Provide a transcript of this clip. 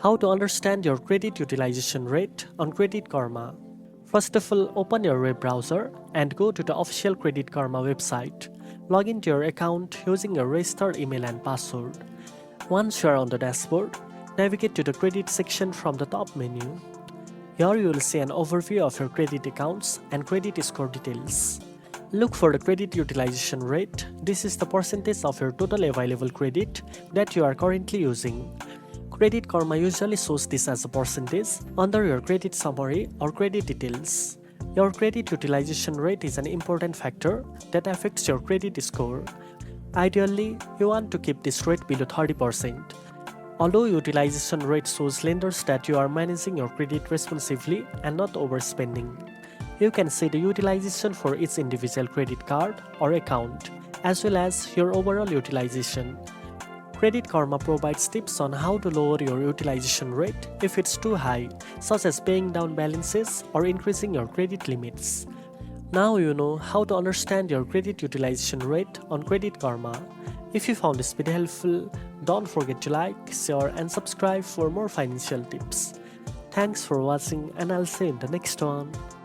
How to understand your credit utilization rate on Credit Karma. First of all, open your web browser and go to the official Credit Karma website. Log into your account using your registered email and password. Once you are on the dashboard, navigate to the credit section from the top menu. Here you will see an overview of your credit accounts and credit score details. Look for the credit utilization rate. This is the percentage of your total available credit that you are currently using. Credit Karma usually shows this as a percentage under your credit summary or credit details. Your credit utilization rate is an important factor that affects your credit score. Ideally, you want to keep this rate below 30%. Although utilization rate shows lenders that you are managing your credit responsibly and not overspending. You can see the utilization for each individual credit card or account, as well as your overall utilization. Credit Karma provides tips on how to lower your utilization rate if it's too high, such as paying down balances or increasing your credit limits. Now you know how to understand your credit utilization rate on Credit Karma. If you found this video helpful, don't forget to like, share and subscribe for more financial tips. Thanks for watching and I'll see you in the next one.